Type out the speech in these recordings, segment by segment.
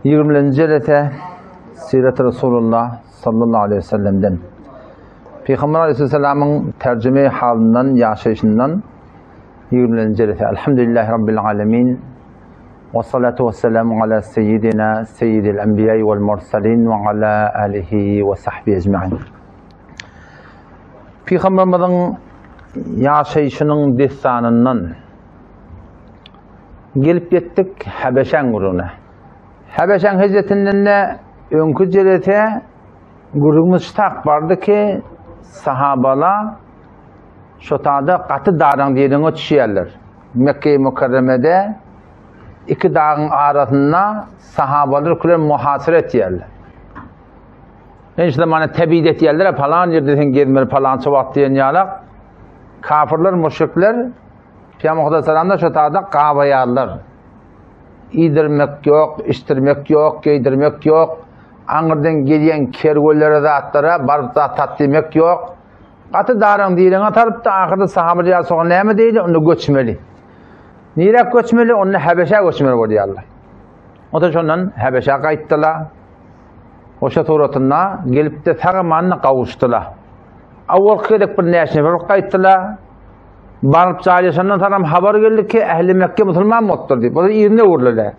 20. jelete Siret-i Resulullah sallallahu aleyhi ve sellem'den Peygamber aleyhisselamın tercüme halinden, yaşayışından 20. jelete Elhamdülillahi Rabbil alemin ve salatu ve selamu ala seyyidina seyyidil enbiyayı vel mursalin ve ala alihi ve sahbihi ecma'in. Peygamberimizin yaşayışının destanından gelip gittik Habeşen guruna. Habeşen hicretinden de önkü jelete gurumuz tak vardı ki sahabala şotada katı dağın diyene düşerler. Mekke-i Mukarreme'de iki dağın arasında sahabalar kulen muhasır etiyerler. İşte bana tebid etiyerler falan yerden gelmeli falan çoğat diyen yalak. Kafirler, müşrikler Peygamber Aleyhisselam'da şotada kavayarlar. İdirmek yok, içtirmek yok, giydirmek yok. Anırdan gelen kergöllere de atlara barıp da tat demek yok. Katı darın diyeline atarıp da ahırda sahabeler sonra ne mi değil, onu göçmeli. Nirek göçmeli, onu Habeşe göçmeli var diyallar. O da şundan Habeşe kayıttılar. O şatoratına gelip de tağımanına kavuştular. Avval kıydık bir neşnefer kayıttılar. Barıp cahilesinden taram haber geldi ki ehli Mekke Müslüman muttur diye. Bu da yerine vurdular.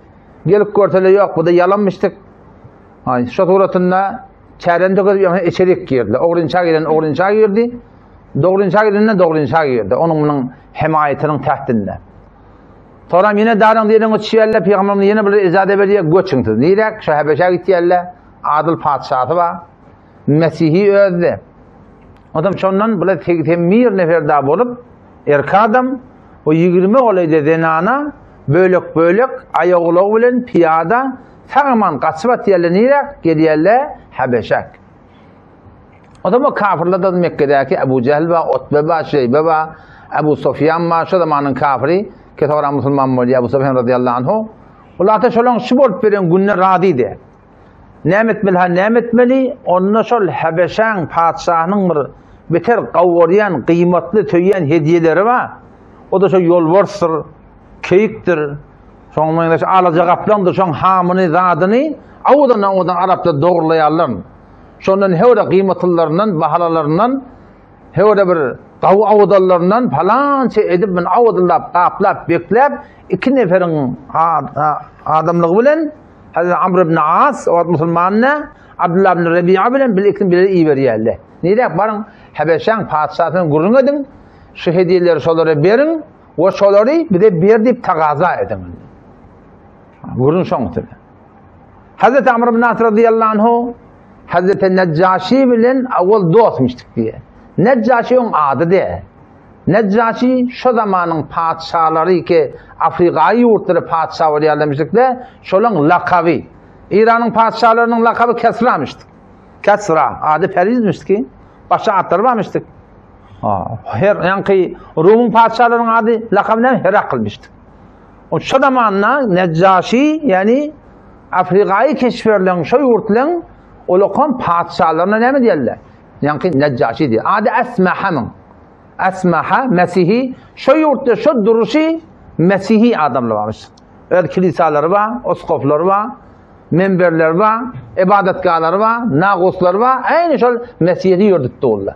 Gelip görseler yok, bu da yalanmıştık. Şatoratına çeyrende içerik girdi. Oğlunçağa giden oğlunçağa girdi. Doğrunçağa gidenle doğrunçağa girdi. Onun himayetinin tahtinde. Sonra yine darın diyelim o çiğerle Peygamber'in yine bir izade veriyor göçüntü. Neydi? Şu Habeşe gitti yerle adil padişahı var. Mesih'i öldü. Adam şondan böyle temir nefer daha bulup erkek adam o 20 olaydı denana bölük ayağılı bilen piyada tamamen kasvat yerle neydi? Geliyerle Habeşek. Adam o kafirlerden Mekke'deki Ebu Cehil ve Utbe ve Şeybe ve Ebu Sufyan ve şu zamanın kafiri ki sonra Müslüman oldu Ebu Sufyan radıyallahu anhu. Ulatı şolun şubort veren günler radiydi. Nemetmeli onunla şol Habeşen padişahının bir beter kavvarayan, kıymetli tüyen hediyeleri var. O da şu yolvarsır, keyiktir. Sonra alaca kaplandır, şu hamını, zadını. Odan Arap'ta doğrulayarlar. Sondan hevde kıymetlilerinin, bahalalarından, hevde bir tavu avudallarından falan edip ben avudallap, kaplap, beklep, iki neferin adamlığı bilen Hazreti Amr ibn As, o Müslümanına, Abdullah ibn Rabi'a bilen bilir iyi veriyerler. Neydi? Barın Habeşen padişahının gurun edin, şu hediyeleri şoları verin, o şoları bir de bir deyip takaza edin. Gurun şonudur. Hazreti Amr ibn As radıyallahu anhu, Hazreti Neccaşi bilen evvel dostmuştuk diye. Neccaşi'nin adı diye. Neccaşi şu zamanın padişahları ki Afrika'yı yurtları padişahı var yerlemiştik de şolun lakabı. İran'ın padişahlarının lakabı Kesra'mıştık. Kesra adı Perizmiştik ki başka adları varmıştık. Yani Rum'un padişahlarının adı lakabından Herakılmıştık. O şu zamanla Neccaşi yani Afrika'yı keşfedilen şu yurtların o lokal padişahlarına ne mi diyorlar? Yani Neccaşi diyor. Adı Esmaha'nın. Esmaha, Mesih'i, şu yurtta şu duruşu Mesih'i adamlar varmış. Öyle kilisaları var, oskopları var, menberler var, ibadetgahları var, nağusları var. Aynı şey Mesih'i yurtta oldular.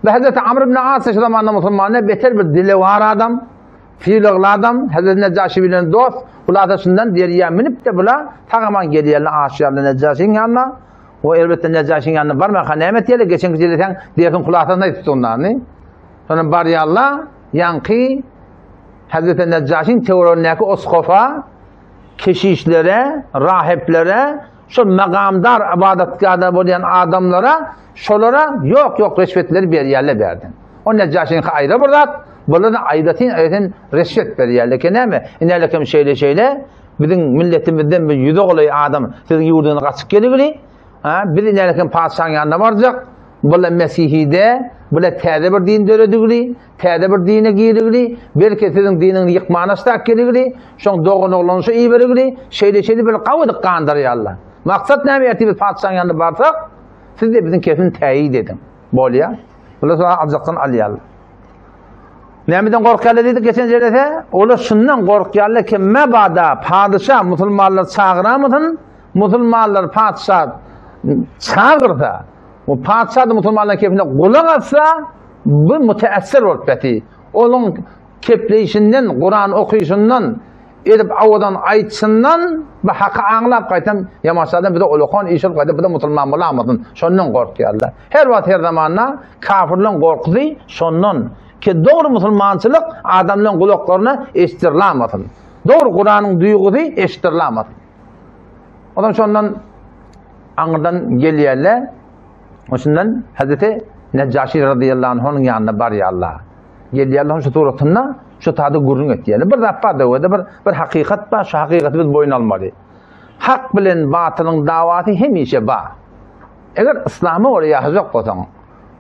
Ve Hazreti Amr ibn As zamanında Müslümanlar beter bir dili var adam, fiilikli adam, Hazreti Neccaşi bilen dost, bunlar arasından deriye minip de bunlar tamamen geliyorlar aşağıya Neccaşi'nin yanına. O elbette Neccaşi'nin yanına varmayan nimet yerle geçen geceden diğerin kulağından tuttu onlarını. Sonra bariyallah yankı Hazreti Neccaşi'nin teoriyondaki oskofa, keşişlere, rahiplere, şu megamdar ibadetgahda bulunan adamlara, şolara yok reşvetleri bir yerle verdin. O Neccaşi'nin ayrı burada, burada ayrıtin reşvet bir yerle ki ne mi? İnerlekim şeyle, bizim milletimizden bir yüzü olayı adam, sizin yurduna kaçıp geliyor. Bir inerlekim padişahın yanına varacak. Böyle Mesihide, böyle tede bir din döredikli, tede bir dine giydikli, belki sizin dinini yıkmağına stak gelikli, şun doğun oğlanışı iyi verikli, şeyde böyle kavıdık kandırıyorlar. Maksat ne mi bir padişahın yanına varsak, siz de bizim kefini teyit edin. Böyle ya. Böyle sonra alacaksın alıyallah. Nämeden gorkýarlar dedik geçen jerde? Olar şundan gorkýarlar ki mebada padişah musulmanlar çağıramydyn, musulmanlar padişah çağırsa, o padişah da musulmanlar kepine gulak atsa, bu müteessir bolup beti. Onun kepleyişinden, Kur'an okuyuşundan, edip avadan aytsından ve hakkı anlap qaytam yamaşadan bir de ulukan işil qayta bir de musulman bolamadın. Şondan gorkýarlar. Her wagt her zamanla kafirlen gorkudy şondan ki doğru musulmançılık adamların kulaklarına eşitirilamadın. Doğru Kur'an'ın duygusu eşitirilamadın. Adam şondan anırdan gelýärler. Oşundan Hazreti Neccaşi radıyallahu anh'ın yanına barýarlar. Gelýärler şu turatynda şu tadı gurrun etýärler. Bir zappa da bir hakikat ba, şu hakikaty biz boyun almaly. Hak bilen batylyň dawaty hemişe ba. Eger İslamy oraya ýazak bolsaň,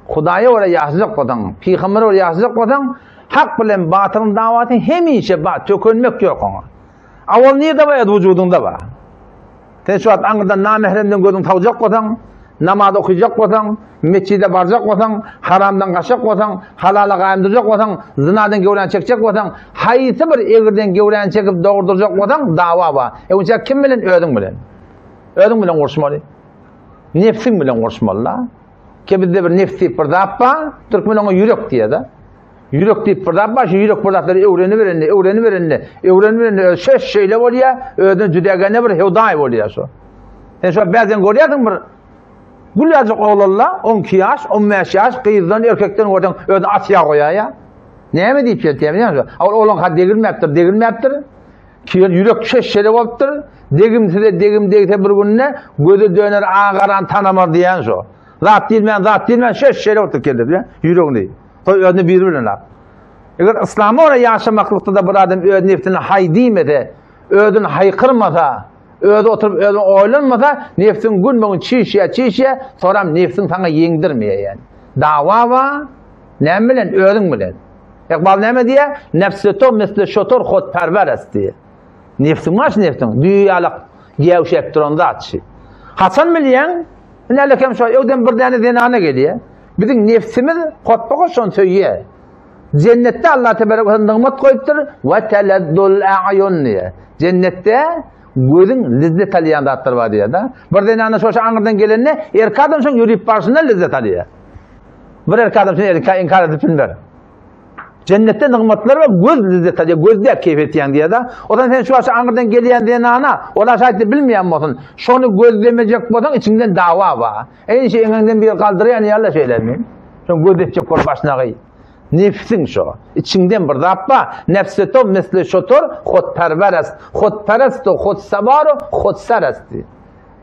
Hudaýa oraya ýazak bolsaň, Peýgambere oraya ýazak bolsaň, hak bilen batylyň dawaty hemişe ba, tökülmek ýok ona. Awal niýede ba, wujudunda ba. Sen şu wagt aňyrdan namehremden gözüň tawjak bolsaň, namaz okuyacak bolsaň, meçide barjak bolsaň, haramdan gaçak bolsaň, halala gaýmdyrjak bolsaň, zinadan gewren çekjek bolsaň, haýsy bir egirden gewren çekip dogurdurjak bolsaň dawa ba. Eňçe kim bilen özüň bilen? Özüň bilen gurşmaly. Nefsiň bilen gurşmaly. Ki bizde bir nefsi bir zap ba, türkmen ona ýürek diýär. Ýürek diýip bir zap ba, şu ýürek bir zatları öwreni şeş şeýle bolýar, özüň jüdägene bir hewdaý bolýar şu. Sen şu bäzen görýärsiň bir Gülýajak oglanlar 12 ýaş, 15 ýaş gyzdan erkekden ordan özüni atýa goýar ýa. Näme diýip ýetýär? Oglan ha degilmäpdir. Kiýen ýürek şeşşele bolupdyr. Degimse bir günne gözi döner agaran tanamar diýen şo. Zat diýilmän şeşşele bolupdyr keldi, ýüreginde. Toy özüni bir bilen alap. Eger İslamy ora ýaşamaklıkda da bir adam öz neftini haýdymede, özüni haýkyrmasa, özü oturup özü oylanmasa, nefsin günmeğin çiğşiye, soram nefsin sana yeğdirmeye yani. Dava var, ne bilen, özün bilen. Ekbal ne diye? Nefseto misli şotor xodperverest diye. Nefsin maş nefsin, düyalık gevşep duran zatçı. Hasan bilen, nelekem şu, evden bir tane zenane geliyor. Bizim nefsimiz xodpaka şon söylüyor. Cennette Allah tebarek nimet koyuptur ve teleddul a'yun diye. Cennette gözün lezzet alýan zatlar bar diýär da. Birden ana şoşa aňyrdan gelende erki adam şoň ýürüp barşynda lezzet alýar. Bir erki adam şoň inkar edip bilmer. Cennette nimetler we göz lezzet alýar, gözde keyfiyet ýan diýär da. Odan sen şoşa aňyrdan gelýän diýen ana, ola şaýtdy bilmeýän bolsun. Şonu gözlemejek bolsaň içinden dawa bar. Eňşe eňinden bir galdyrýan ýaly şeýlermi? Şoň gözlepjek bolup başyna gyy. Nefsin şu. İçinden bir zappa. Nefseto misli şotor xodperverest. Xodperest o xodsabar o xodserest.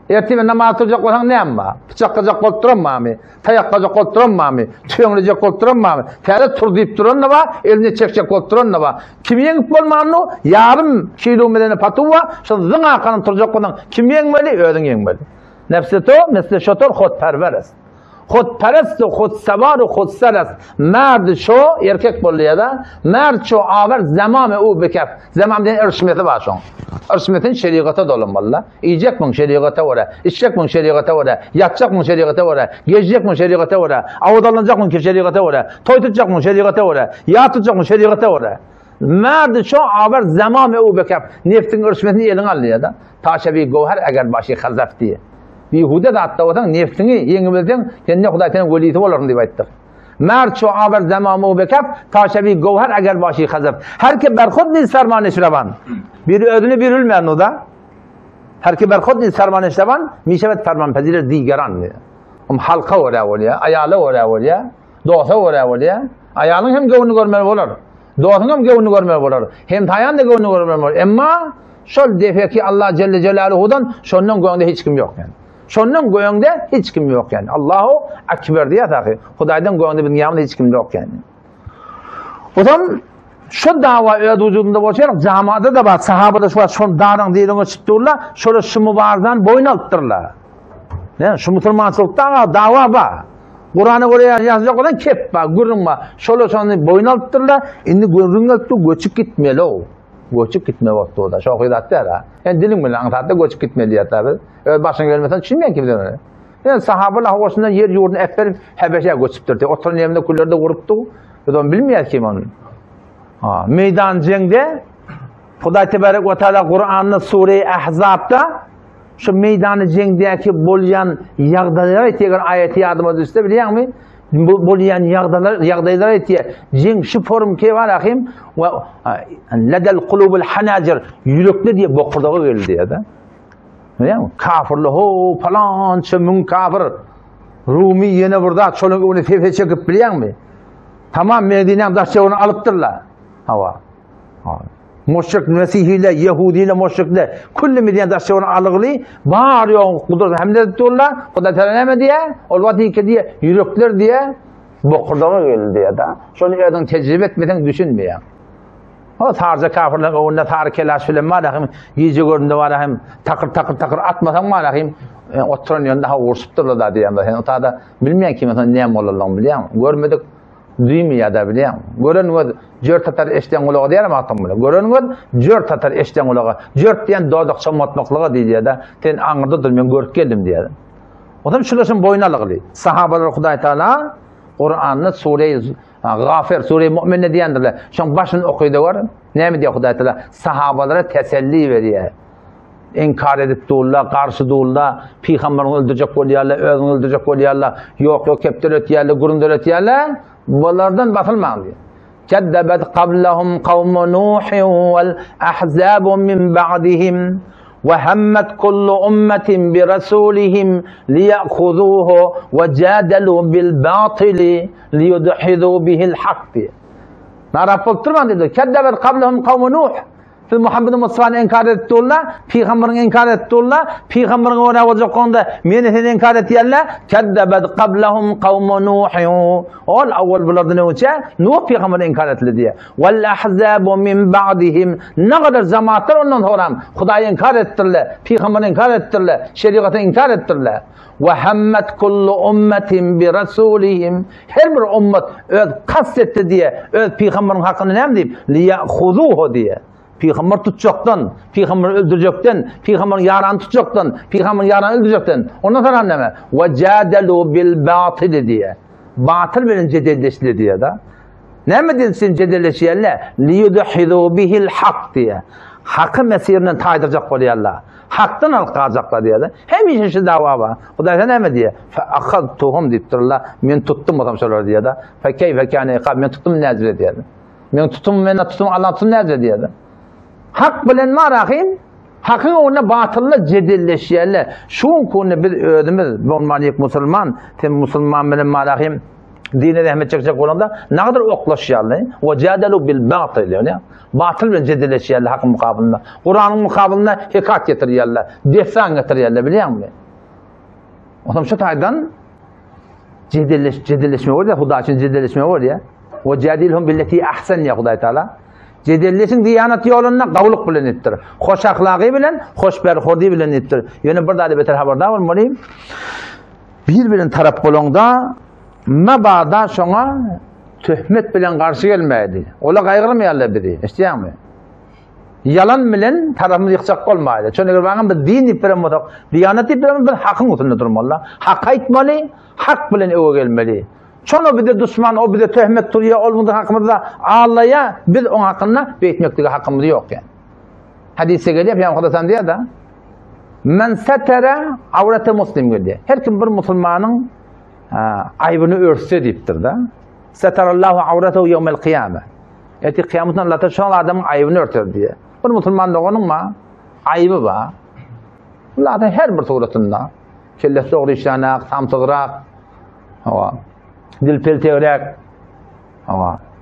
Ertime namaz kılacak olsan ne amma? Bıçak kılacak bolup duranmamy? Tayak kılacak bolup duranmamy? Tüýeňlejek bolup duranmamy? Fäle tur diýip duran naba? Eline çekjek bolup duran naba? Kim yeňip bolmany? Yarım kilometrene patuwa, şu zyň arkany turjak bolan kim yeňmeli? Özüň yeňmeli. Nefseto misli şotor xodperverest. Xodperest, xodsabar, xodserest. Merd şo erkek bolýar da, merd şo awer zamame u bekef. Zamam diýen irşmeti bar şoň. Irşmetin şeriata dolanmaly. Iýjekmiň şeriata wara, içjekmiň şeriata wara, ýatjakmiň şeriata wara, gezjekmiň şeriata wara, awdalanjakmiň şeriata wara, toý tutjakmiň şeriata wara, ýat tutjakmiň şeriata wara. Merd şo awer zamame u bekef. Nefsiň irşmetini eliň alýar da. Taşebi gowher eger başy hazaf diýe. Bihude da hatta otan nefsini yeňibilden cennet Hudaýyň welisi bolaryn diýip aýtdyk. Merd şu awer zamamy bekap taşebi gowher eger başy hazap. Herke berhod ni sarman eşraban. Bir ödünü bir bilmeýän o da. Herke berhod ni sarman eşraban mişewet ferman peziler diýgeran. Halka wara bolýar, aýaly wara bolýar, dosa wara bolýar. Aýalyň hem gowuny görmeli bolar. Dosaň hem gowuny görmeli bolar. Hem taýan da gowuny görmeli bolar. Emma şol defeki Allah Celle Celaluhu'dan şondan goýanda hiç kim ýok yani. Şondan goýanda hiç kim ýok yani. Allahu Ekber diýär taky. Hudaýdan goýanda bir ýamda hiç kim ýok yani. Odan şu dawa öz wujudunda bolýar, jamada da bar, sahabada şu daýran diýilene çykdyrlar, şol şu mübardan boyun alpdyrlar. Ne, şu musulmançylykda dawa bar. Kur'an'a göre ýazjak bolan kep bar, gurrun bar. Şol şonu boyun alpdyrlar, indi gurrun alpdy, göçüp gitmeli o. Göçüp gitme vakti o da. Şoky datlar ha. Yani dilim bilen anlatda göçüp gitmeli ya tabi. Başına gelmesen düşünmeyen ki bilen. Yani sahabalar hoşundan yer yurdunu efferip Hebeşe göçüptür. Oturan yerinde kullerde vuruptu. Adam bilmeyen kim onu. Meydan jengde Hudaý tebarek we taala Qur'anyň Sure-i Ahzab'da şu meydanı jengdeki bolýan ýagdaýlar aýtýan aýaty ýadyma düşdi bilýärmi? Bolýan ýagdaýlar aýtýar. Jeng şu form ke bar ahim we ladal qulubul hanajir ýürekde diye boqurdagy geldi ýa-da. Bilýärmi? Kafirler ho falan şemun kafir. Rumi ýene burda çoluk onu fefe çekip bilýärmi? Tamam Medine'm daşça onu alıptırlar. Hava. Müşrik Mesihliler, Yahudiler, müşrikler kulli Medine daşça onu alıgly bar ýok kudret hemde diyorlar. Huda tereneme diye, olwady ki diye yürekler diye boqurdagy geldi ýa-da. Şonu ýerden tejribe etmeden düşünmeýär. O tarza kafirler onda tarikelaş bilen malahym ýeje göründe barahym takır atmasaň malahym oturan ýönde ha ursupdyrlar da diýende. O taada bilmeýän kim näme bolarlaryny bilýär. Görmedik duymy ýa-da bilýär. Gören göz jör tatar eşden gulagy diýerim atam bilen. Gören göz jör tatar eşden gulagy. Jör diýen dodak çammatmaklyga diýýär-da. Sen aňyrdydyr men görüp geldim diýär. Odam şulaşyn boyun alygly. Sahabalar Hudaý taala Qur'anyny Sure-i Gafir, Sure-i Mu'min diýendirler. Şoň başyny okuýdy var. Näme diýär Hudaý taala? Sahabalara teselli berýär. İnkar edip durlar, karşı durlar, Peygamberini öldürecek bolýarlar, özüni öldürecek bolýarlar, yok keptir ötýärler, gurundur ötýärler, bulardan batylmaň diýär. Keddebet qablahum kavmu Nuhin vel ahzabu min ba'dihim ve hemmet kullu ummetin bi rasulihim liya'khuzuhu ve jadalu bil batili liyudhidu bihil haqq. Narap bolturman dedi. Keddebet qablahum kavmu Nuh. Muhammed Mustafa'nı inkar ettiler, Peygamberini inkar ettiler, Peygamberini ona olacakonda meni inkar ettiler. Keddebet qablahum kavmu Nuh. Ol awwal bulardan önce Nuh Peygamberini inkar etti diye. Vel ahzabu min ba'dihim. Ne kadar zamanlar ondan sonra Hudaýy inkar ettiler, Peygamberini inkar ettiler, şeriatı inkar ettiler. Ve hemmet kullu ummetin bi rasulihim. Her bir ümmet öz kastetdi diye, öz Peygamberin hakkını näme diýip? Liya'khuzuhu diye. Peygamber tutacaktan, Peygamber öldürecekten, Peygamberin yaranı tutacaktan, Peygamberin yaranı öldürecekten. Ondan sonra anneme ve cadelu bil batil diye. Batıl bilen cedelleşli diye da. Ne mi dedin cedelleşiyorlar? Liyudhidu bihil hak diye. Hakkı mesirinden taydıracak bolýarlar. Haktan alqacaklar diye de. Hemişe şu dava var. Hudaý ne mi diye? Fa akhadtuhum diýipdirler. Men tuttum adam şolar diye de. Fa keyfe kâne iqab men tuttum näzir diye de. Men tuttum Allah tuttum näzir diye de. Hak bilen marahim, hakkın ona batılla cedelleşýärler. Şuň konu biz özümüz bolmalyk musulman, tem musulman bilen marahim dine rahmet çekecek bolanda ne kadar oklaşýarlar. Ve cadelu bil batil yani. Batıl bilen cedelleşýärler hakkın mukabilinde. Kur'anyň mukabilinde hikat getirýärler, defsan getirýärler bilýärmi? Ondan şu taýdan cedelleşme var ya, Hudaý üçin cedelleşme var ya. Ve cadilhum billeti ahsan ya Hudaý taala. Cedelleşin diyanat yoluna gavluk bilen ettir. Hoş ahlaky bilen, hoş berhodi bilen ettir. Ýöne bir dady beter habardar bolmalym. Bir-birin tarap bolanda mabada şoňa töhmet bilen garşy gelmädi. Ola gaýgyrmaýarlar biri. Eşdiýärmi? Yalan bilen tarapmy ýykjak bolmaýdy. Şoňa göre bagam bir din iperen modak, diyanat iperen bir hakyň utunda durmaly. Hak aýtmaly, hak bilen öwe gelmeli. Çono bir de düşman, o bir de töhmet turýar, olmadı hakkımızda ağlaya, biz onun hakkında beytmekdeki hakkımız yok yani. Hadise geliyor, Peygamber Efendimiz diyor da, men setere avrete muslim geliyor. Her kim bir musulmanın aybını örtse deyiptir da. Seterallahu avretehu yevmel kıyame. Eti kıyametten Allah şu adamın aybını örter diye. Bir musulman da onun ma ayıbı var. Allah her bir suretinde. Kellesi doğru işlenek, tam tığırak, dil peltevrek,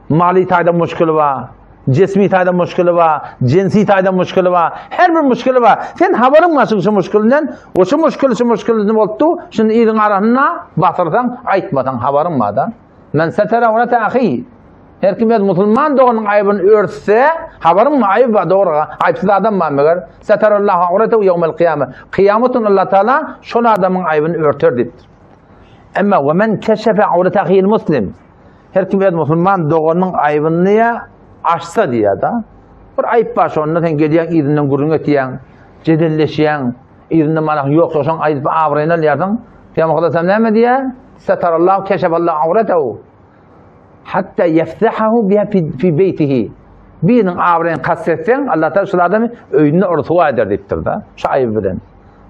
mali taýda muşkuli var, cismi taýda muşkuli var, cinsi taýda muşkuli var, her bir muşkuli var. Sen habarın var şu muşkulinden, o şu muşkuli bolupdy, şunu ýygyň arasyna batyrsaň, aýtmasaň habarın var da. Men setera awrata ahi. Her kim musulman doğanın aýbyny örtse, habarın mı aýyb var doğruga, aýpsız adam var meger. Seterallahu awratahu yevmel kıyame. Kıyametün Allah Taala şol adamyň aýbyny örter dipdir. Ama ve men keşefe awrata ahil muslim. Her kim musulman doğanın aýbyny açsa diýär da. Bir aýp bar şonda sen gelýän ýerinden gurun ötýän, jedelleşýän, ýerinden mana ýok şoň aýp awryna ýerden. Peygamber sallallahu näme diýär? Setarallahu keşefallahu awratahu hatta yeftahahu biha fi beytihi. birinin avrayını kastetsen Allah Teala şu adamı öynüne ortuva eder deyiptir da. Şu ayıbı bilen.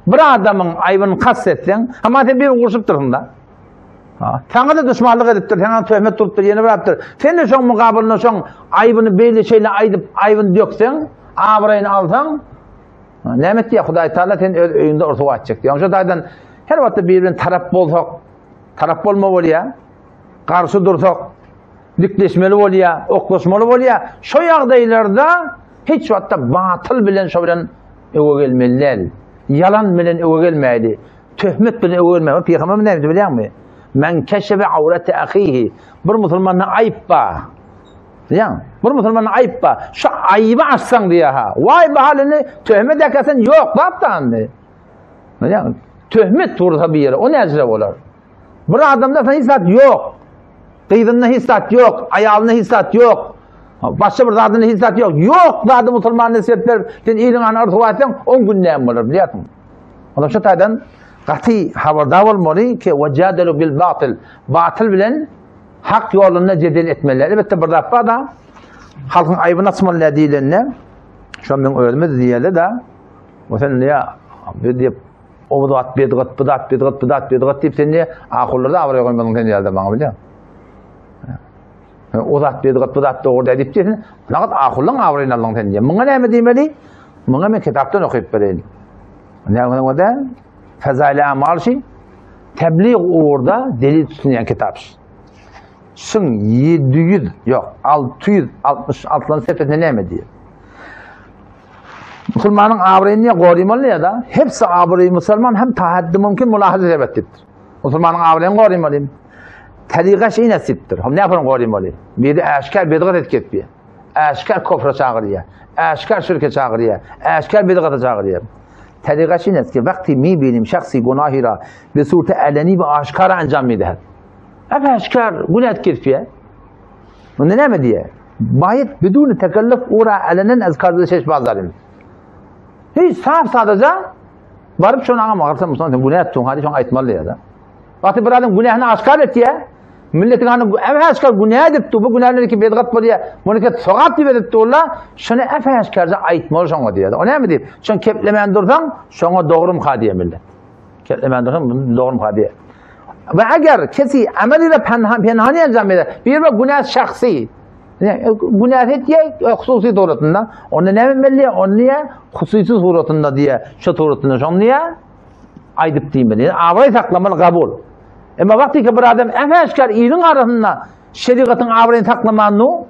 Bir adamın ayıbını kastetsen ama bir kurşup durun da. Sana da düşmanlık ediptir, sana töhmet tuttur, yeni bıraktır. Sen de son mukabılına son ayıbını belli şeyle ayıbını döksen, avrayını alsan, nimet diye Huday Teala senin öynünde ortuva edecek diye. Şu daydan her vakti birbirine taraf bolsak, taraf bolma oluyor, karşı dursak, dikleşmeli oluyor, oklaşmalı oluyor. Şu yağdaylarda hiç vakti batıl bilen şu bilen eve gelmeliler. Yalan bilen eve gelmeydi. Töhmet bilen eve gelmeydi. Peygamber ne dedi biliyor musun? Men keşfe avrete ahihi. Bir Müslümanın ayıp ba. Yani bir Müslümanın ayıp ba. Şu ayıbı açsan diye ha. Vay be halini töhmet ekasen yok. Baptan ne? Yani töhmet vursa bir yere. O nezre olur. Bir adamda sana hissat yok. Kıydığında hissat yok. Ayağında hissat yok. Başka bir zadında hissat yok. Yok. Zadı Müslüman nesiyetler. Sen iyiliğin anı artuva etsen 10 günden olur. Biliyorsun. Ondan şu taydan qati habardar olmalı ki vecadelu bil batıl. Batıl bilen hak yolunda cedel etmeliler. Elbette bir defa da halkın ayıbını açmalılar değillerine. Şu an ben öğrenmez diyelim de mesela ya bir deyip o da bidat deyip sen niye akıllarda avraya koymadın sen diyelim bana biliyor musun? O da bidat doğru deyip sen ne kadar akıllan avrayın Allah'ın sen diye. Buna ne mi demeli? Buna ben kitaptan okuyup vereyim. Ne o da? Fezail-i amal şey, tebliğ uğurda delil tutulan kitap. Şun 700, yok 666 sefetine ne mi diyor? Müslümanın avrayını niye korumalı ya da? Hepsi avrayı Müslüman hem tahaddi mümkün mülahazı sebettir. Müslümanın avrayını korumalı. Tariqa şey nasiptir. Ne yapalım korumalı? Biri aşkar bidat etketmiyor. Aşkar kofra çağırıyor. Aşkar şirke çağırıyor. Aşkar bidata çağırıyor. Tariqa şey nasip ki vakti mi benim şahsi günahı ra ve surete aleni ve aşkara anjam midehed. Aşkar günah etketmiyor. Bunu ne mi diye? Bayit bidun tekellüf ora alenen azkarda şey bazarım. Hiç sadece varıp şuna ama varsa Müslüman günah ettin hadi şuna aytmalı ya da. Vakti bir adam günahını aşkar et ya. Milletin hanı aşkar günah edip bu günahları ki bedgat böyle monaket soğat diye edip ola şuna aşkarca aytmalı şuna diye. O ne mi diye? Şun keplemen dursan şuna doğru mu hadiye millet. Keplemen dursan doğru mu hadiye. Ve eğer kesi ameliyle penhani anjam eder. Bir günah şahsi. Günah etiye hususi doğrultunda. Onu ne bilmeli? Onu niye? Hususi suretinde diye. Şu suretinde şunu niye? Aydıp diyeyim ben. Avrayı saklamalı kabul. Ama vakti ki bir adam efeşkar iyinin arasında şeriatın avrayı saklamanı,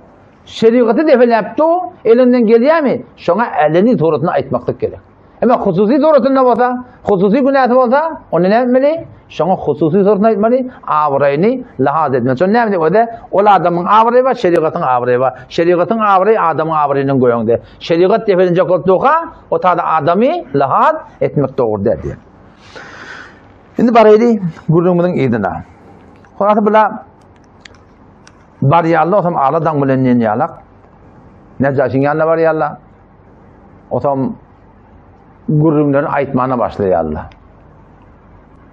şeriatı defelepti o, elinden geliyor mi? Şuna elini suretine aytmaklık gerek. Ama hususi suretinde olsa, hususi günahı olsa, onu ne bilmeli? Şuna hususi suretine aytmalı, avrayını lahaz etmeli. Şuna ne bilmeli? O adamın avrayı var, şeriatın avrayı var. Şeriatın avrayı adamın avrayının koyunda. Şeriat defelince koltuğa, o tadı adamı lahaz etmek doğru diye. Şimdi baraydı gurrumudun idina. Konatı bila bar yalla o zaman ağladan bilen yen yalak. Necaşin yalla var yalla. O zaman gurrumların aytmana başlıyor yalla.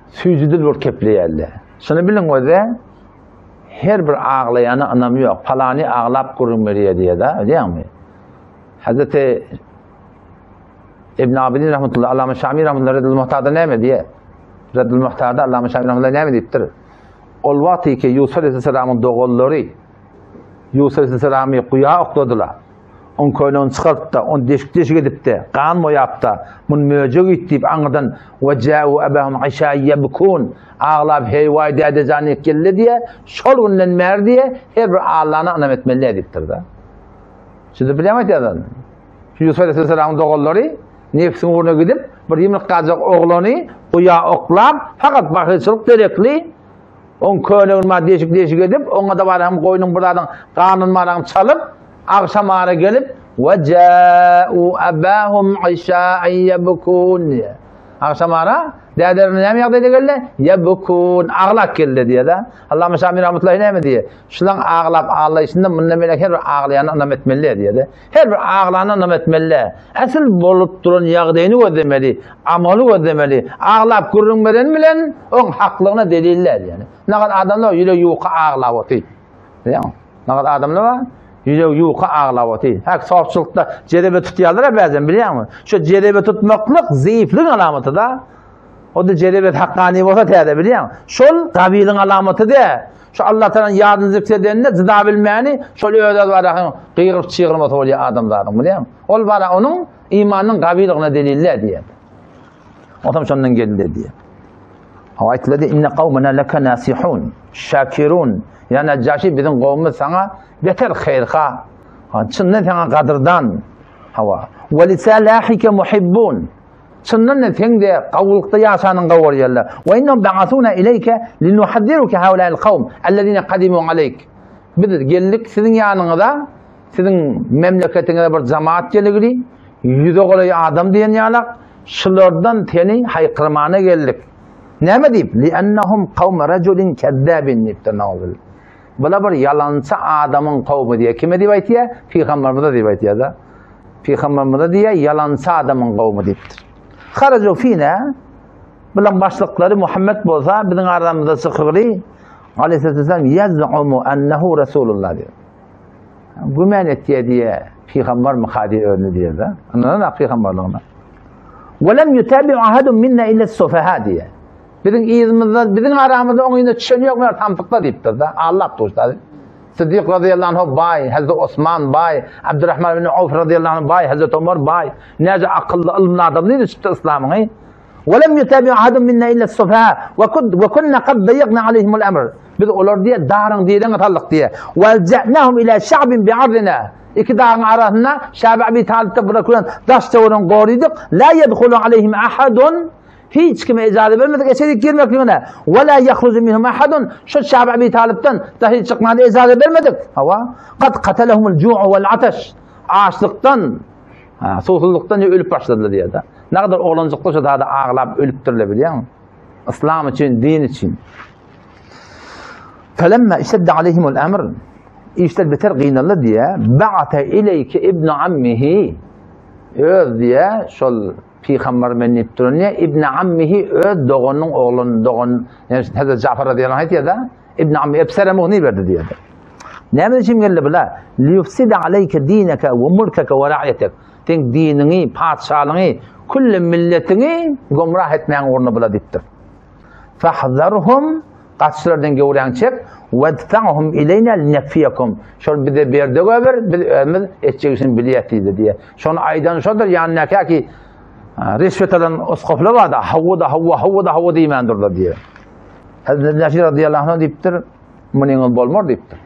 Sücüdül vur kepli yalla. Şunu bilin o da her bir ağlayanı anlamı yok. Falani ağlap gurrum veriyor diye de öyle mi? Hazreti İbn Abidin rahmetullah, Allame Şami rahmetullah Reddül Muhtar'da ne mi diye? Reddül Muhtar'da Allame Şami rahmetullah ne mi deyiptir? Ol vakti ki Yusuf Aleyhisselam'ın doğulları Yusuf Aleyhisselam'ı kuya okladılar. On koynunu çıkartıp da, on deşik edip de, kan mı yaptı, bunu möcük ittiyip anıdan وَجَاءُوا أَبَهُمْ عِشَاءً يَبْكُونَ ağlab heyvay dede zannet geldi diye, şol günden mer diye her bir Allah'ına anam etmeli ediptir da. Şimdi bilemek ya da. Yusuf Aleyhisselam'ın doğulları nefsinin uğruna gidip, bir yımlık kalacak oğlanı kuya oklap, fakat bakışılık derekli, on koynunu deşik edip, ona da var hem koynun buradan kanun marağını çalıp, akşam ara gelip وَجَاءُوا أَبَاهُمْ عِشَاءً يَبْكُونَ akşam ara dederine ne mi yaptı geldi? Yebkun ağlak geldi diye de. Allame Şami rahmetullahi ne mi diye? Şulan ağlap ağlayışında bununla melek her ağlayanı anlam etmeli diye de. Her bir ağlayanı anlam etmeli. Asıl bolup duran yağdayını ödemeli, amalı ödemeli. Ağlap gurrun veren bilen onun haklığına deliller yani. Ne kadar adamlar öyle yuka ağlap otuyor. Ne kadar adamlar var? yuqa ağlavatı. Hak safçılıkta cerebe tutuyorlar bazen biliyor musun? Şu cerebe tutmaklık zayıflığın alamatı da. O da cerebe hakkani olsa teyde biliyor musun? Şol kabilin alamatı da. Şu Allah Teala'nın yadını zikredenine zıda bilmeyeni şol öyle var. Kıyırıp çığırma oluyor adamlardan biliyor musun? Ol var onun imanının kabiliğine delille diye. O tam şundan geldi diye. Havayetleri de inne kavmena leke nasihun, şakirun. Ya Neccaşi bizim kavmimiz sana beter hayırha. Çınnan sana kadırdan. Hava. Ve lisalahike muhibbun. Çınnan sen de kavulukta yaşanın kavur yerler. Ve innehum ba'asuna ileyke linuhaddiruke haulâil kavm ellezine kadimu aleyk. Biz geldik sizin yanınıza, sizin memleketinize bir cemaat geligili, yüze kolay adam diyen yalak, şulardan teni haykırmana geldik. Neme deyip? لِأَنَّهُمْ قَوْمَ رَجُلٍ كَذَّابٍ deyiptir nağıl. Bula bir yalançı adamın kavmi diye. Kime deyip aytiye? Peygamberimize deyip aytiye da. Peygamberimize diye yalançı adamın kavmi deyiptir. Haracu fine, bulan başlıkları Muhammed bolsa, bizim aramızda sıkırlı, Aleyhisselam yaz'umu ennehu Resulullah diyor. Gümen ettiye diye Peygamber mukadi örnü diye da. Anladın mı Peygamberliğine? وَلَمْ يُتَابِعُ عَهَدٌ مِنَّا إِلَّا السُّفَهَا diye. Bizim aramızda onun yine çön yok mu? Tantıkla deyiptir da. Allah dostları. Sıddık radıyallahu anh bay, Hazreti Osman bay, Abdurrahman bin Avf radıyallahu anh bay, Hazreti Ömer bay. Nece akıllı ılımlı adam neydi çıktı İslam'ın? وَلَمْ يُتَابِعُ عَهَدٌ مِنَّا إِلَّا السُّفَهَا وَكُنَّا قَدْ ضَيَّقْنَا عَلَيْهِمُ الْأَمْرِ. Biz olur diye dağın diyeden atallık diye. وَالْجَعْنَاهُمْ إِلَى شَعْبٍ بِعَرْضِنَا. İki dağın arasında Şab-ı Abi Talib'de bırakılan daş tavuğunun koruyorduk. لَا يَدْخُلُ عَلَيْهِمْ أَحَدٌ. Hiç kime icazı vermedik, içerik girmek yerine. وَلَا يَخْرُزُ مِنْهُمْ أَحَدٌ. Şu Şab-ı Abi Talib'den dahi çıkmadı, icazı vermedik. قَدْ قَتَلَهُمُ الْجُوعُ وَالْعَتَشِ. Ağaçlıktan, susuzluktan ölüp başladılar diye de. Ne kadar oğlancıklı daha da ağlayıp ölüptürler biliyor musun? İslam için, din için. فَلَمَّا اِشْتَدَّ عَلَيْهِمُ الْأَمْرِ. İşler beter gıynalı diye ba'ate ileyke ibn ammihi öz diye şol Peygamber menip durunca ibn ammihi öz doğunun oğlunun doğun yani Hazreti Cafer radıyallahu anh diye da ibn ammi ebsere muğni verdi diye de. Ne için geldi bula? Liyufside aleyke dineke ve mulkeke ve ra'iyetek. Sen dinini, padişahlığını, kulle milletini gumrah etmeyen uğruna bula deyiptir. Fahzarhum kaçlardan gevren çek وَدْفَعُهُمْ اِلَيْنَا لِنَفِيَكُمْ. Şunu bize berdi över, biz ömür edeceksin biliyetiydi diye. Şunu aydan şudur yani ne ki rüşvet alan uskuflu var da havva da imandırlar diye. Hazreti Neccaşi radıyallahu anh deyiptir, bunun bolmur deyiptir.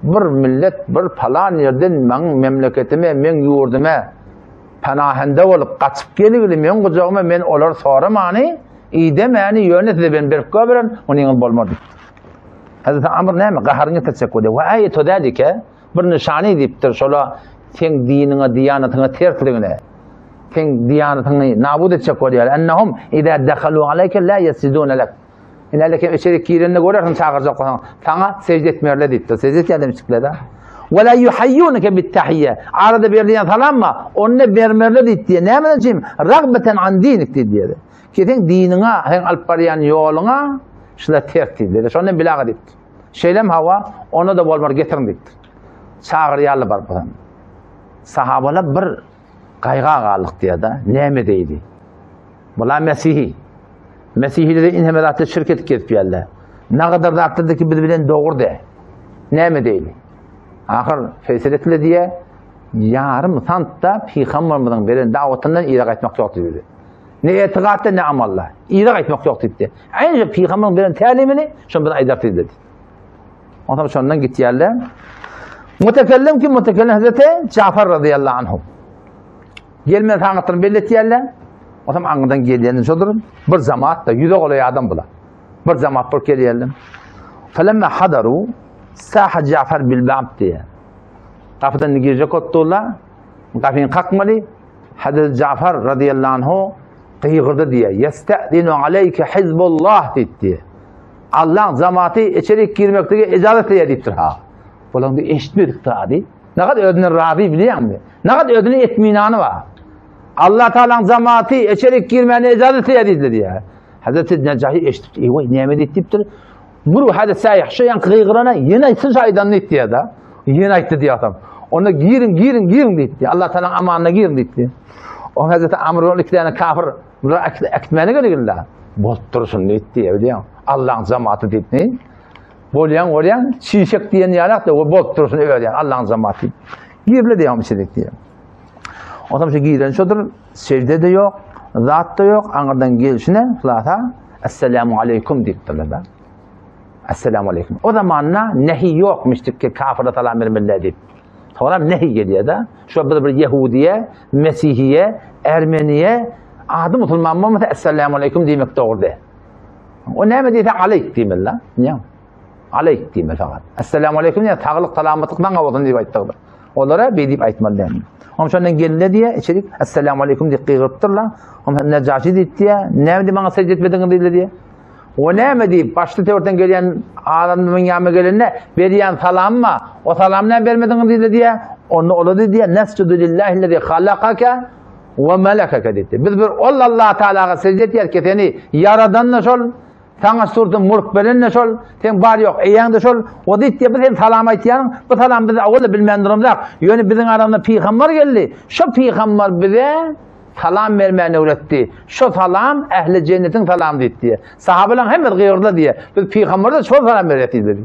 Bir millet, bir falan yerden men memleketime, men yurduma panahında olup kaçıp gelir, men kucağıma men olar soramani, idemani yönetide ben berip göberen, bunun bolmur deyiptir. Hazreti Amr neymi? Qaharını teşekkür ediyor. Ve ayet-o dedike bir nişani deyiptir. Şola sen dinine, diyanetine tertliğine, sen diyanetini nabud edecek ediyor. Ennehum idâ dekhalu aleyke la yesidûne lek. İneleke içerik girenini görersin çağıracak olan. Sana secde etmiyorlar deyiptir. Secde etmeyelim çıkla da. Ve la yuhayyûneke bittahiyye. Arada birliğine falan mı? Onunla vermerler deyip ne yapacağım? Ragbeten an dinik diye. Ki sen dinine, sen alparayan yoluna şuna tertip dedi. Şundan bilağa deyiptir. Şeylem hava, onu da bolmar getirin deyiptir. Çağır yallı var buradan. Sahabalar bir kayga kallık diye da. Neyme deydi? Bula Mesih'i. Mesih'i de inhemedatı şirket kesip yerler. Ne kadar da arttırdı ki biz bilen doğru de. Neyme deydi? Ahir feyseletli diye yarım santta Peygamber'in veren davetından irak etmek yok dedi. Ne etikatta ne amalla. İrak etmek yok dedi. Ayrıca Peygamber'in veren talimini şunu bana idrak dedi. Ondan şundan gitti yerler. Mutekellim kim mutekellim Hazreti Cafer radıyallahu anhu. Gelmez hangatını belletti yerler. O zaman anından geliyenin şudur. Bir cemaat da yüze oluyor adam bula. Bir cemaat bir geliyelim. Felemme hadaru saha Cafer bilba'b diye. Kapıdan girecek ottular. Kapıyı kalkmalı. Hazreti Cafer radıyallahu anhu kıyırdı diye. Yeste'dinu aleyke hizbullah diye. Allah'ın zamatı içerik girmekteki icazetle yediptir ha. Ulan diye eşitmedik daha diye. Ne kadar ödünün rabi biliyor musun? Ne kadar ödünün etminanı var. Allah Teala'nın zamatı içerik girmeni icazetle yediptir diye. Hazreti Neccaşi eşittir. Eyvah nimet etiptir. Muru hadi sayih şeyan kıyırana yine sıç aydanını etti ya da. Yine aytdı diye adam. Ona girin dedi. Allah Teala'nın amanına girin dedi. O Hazreti Amr iki tane kafir ekmeni görüyorlar. Bolup dursun dedi diye biliyor. Allah'ın zamatı dedi. Bolyan çiğşek diyen yarak da o bolup dursun öyle yani Allah'ın zamatı. Girle diye amçelik diye. O zaman şu giren şudur. Secde de yok, zat da yok. Anlardan gelişine Allah'a Esselamu Aleyküm deyip. Esselamu Aleyküm. O zamanla nehi yokmuştuk ki kafirle talan vermeliler deyip. Sonra nehi geliyor da. Şu bir Yahudiye, Mesihiye, Ermeniye adı Müslüman mı Esselamu Aleyküm demek doğru de. O ne mi diyse aleyk diyemel la. Niye? Aleyk diyemel fakat. Esselamu Aleyküm diye tağlık talamatlıktan avadın deyip ayıttırlar. Onlara bedip ayıtmalı. Ama şundan geldi diye içerik Esselamu Aleyküm diye kıyırttırlar. Ama Necaşi deyip diye ne mi diye bana secde etmedin diye. O ne mi deyip başta teorten gelen adamın yanına gelenine veriyen salam mı? O salam ne vermedin diye. Onu oladı diye nescudu lillahi lezi halakake ve melekeke dedi. Biz bir Allah Teala'ya secde et yerketeni yaradan ne şol? Sana surdun mulk veren ne şol? Sen var yok eyan da şol? O deyip diye biz hem salam aytiyanın bu salam bize avvela bilmeyen durumda. Yani bizim aramda peygamber geldi. Şu peygamber bize salam vermeni öğretti. Şu salam ehli cennetin salam dedi. Sahabeler hemen gıyırdı diye. Biz peygamberde şu salam öğretti dedi.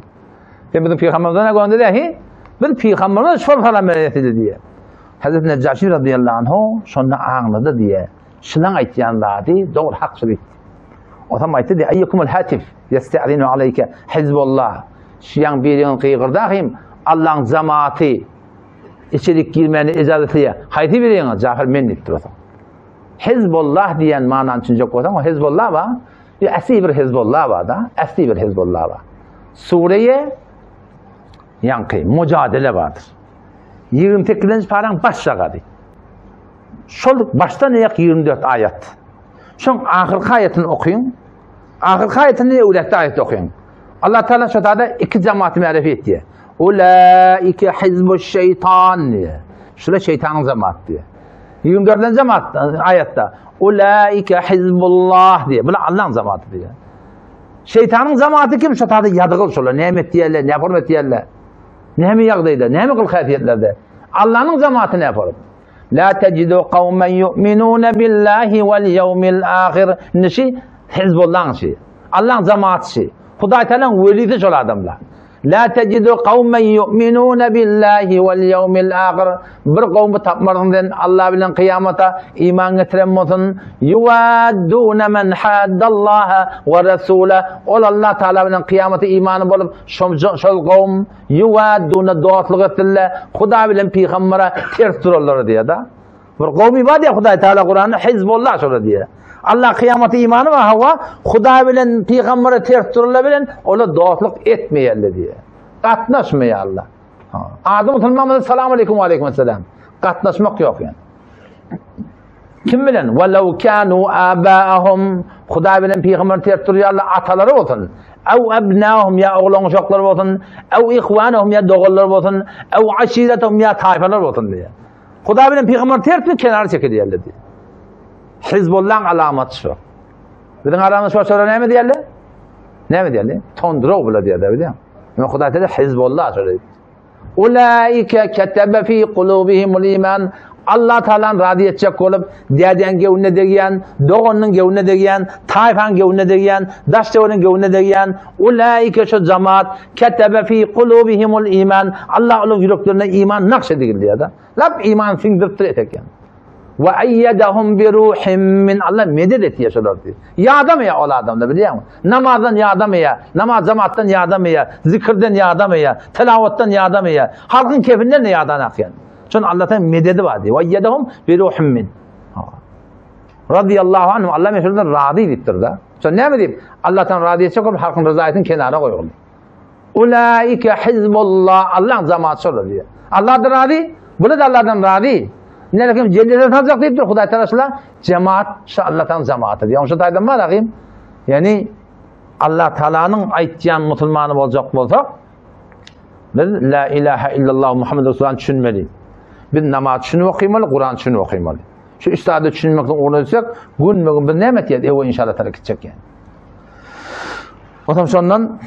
Sen bizim peygamberden ne gönderdin hi? Biz peygamberde şu salam öğretti diye. Hazreti Necaşi radıyallahu anh şunda anladı diye. Şundan aytyanlardı doğru hak söyledi. O zaman aytdı diye eyyukumul hatif yesta'zinu aleyke hizbullah. Şiyan birinin kıyırdağım Allah'ın zamatı içerik girmeni icazetiye. Hayti birinin Cafer mennittir o zaman. Hizbullah diyen manan çünecek olsam o Hizbullah var. Bir asli bir Hizbullah var da. Asli bir Hizbullah var. Sureye yankı, mücadele vardır. 28. paran başlagadı. Şol baştan ayak 24 ayet. Şun ahirki ayetini okuyun. Ahirki ayetini öğretti ayet okuyun. Allah Teala şu da iki cemaati marif etti. Ulaike hizbuş şeytan diye. Şöyle şeytanın cemaati diye. 24. cemaat ayette. Ulaike hizbullah diye. Bu Allah'ın cemaati diye. Şeytanın cemaati kim? Şu da yadıgıl şöyle. Nimet diyerler, ne hürmet diyerler. Ne mi yağdıydı, ne mi kıl hafiyetlerde. Allah'ın cemaati ne yapar? La tecidu kavmen yu'minune billahi vel yevmil ahir. Nişi? Hizbullah'ın şeyi. Allah'ın cemaati şeyi. Huday Teala'nın velisi şöyle adamlar. La tecidu kavmen yu'minune billahi vel yevmil ahir. Bir kavmi tapmarından Allah bilen kıyamata iman getiren olsun. Yuvaddune men haddallaha ve rasule. Ol Allah Teala bilen kıyamata imanı bulup şol kavm yuvaddune doğatlık ettiler. Huda bilen peygambere ters dururlar diye da. Bir kavmi var diye Huday Teala Kur'an'da Hizbullah şöyle diye. Allah kıyamata imanı var hava Huda bilen peygambere ters dururlar bilen ola doğatlık etmeyerler diye. Katnaşmıyor Allah. Adım Müslüman'da selamun aleyküm ve aleyküm selam. Katnaşmak yok yani. Kim bilen? وَلَوْ كَانُوا آبَاءَهُمْ Huda bilen peygamber ters duruyorlar ataları olsun. اَوْ اَبْنَاهُمْ ya oğlan uşakları olsun. اَوْ اِخْوَانَهُمْ ya doğulları olsun. اَوْ عَشِيرَتَهُمْ ya tayfalar olsun diye. Huda bilen peygamber ters mi kenara çekiliyorlar diye. Hizbullah'ın alamatı şu. Bizim alamatı şu ne mi diyorlar? Ne mi diyorlar? Tondro bile diyorlar biliyor musun? Huda Teala Hizbullah söyledi. Ulaike ketebe fi kulubihimul iman. Allah Teala'nın razı edecek olup diyeden gevne degen, doğunun gevne degen, tayfan gevne degen, daştevenin gevne degen. Ulaike şu cemaat ketebe fi kulubihimul iman. Allah onun yüreklerine iman nakşedildi ya da. Lap iman singdirttir etek yani. Ve eyyedehum bi ruhim min Allah medet etti yaşalar diyor. Yardım ya o adamda biliyor musun? Namazdan yardım ya, namaz cemaattan yardım ya, zikirden yardım ya, telavattan yardım ya, halkın kefinden de yardım akyan. Çünkü Allah'tan mededi var diyor. Ve eyyedehum bi ruhim min. Radiyallahu anhum Allah meşhurdan razı ediptir da. Çünkü ne mi diyeyim? Allah'tan razı edecek olup halkın rızayetini kenara koyuyor. Ulaike hizbullah Allah'ın cemaati şöyle diyor. Allah da razı, bunu da Allah'tan razı. Ne demek cennete tanacak deyip dur Huday Teala cemaat şu Allah'tan cemaati diyor. Şu taydan var akıyım. Yani Allah Teala'nın aytyan Müslümanı olacak olsak biz la ilahe illallah Muhammed Resulullah'ı düşünmeli. Biz namaz düşünü okuymalı, Kur'an düşünü okuymalı. Şu üstadı düşünmekten uğraşacak, gün bugün bir nimet yedi. O inşallah terk edecek yani. O zaman şundan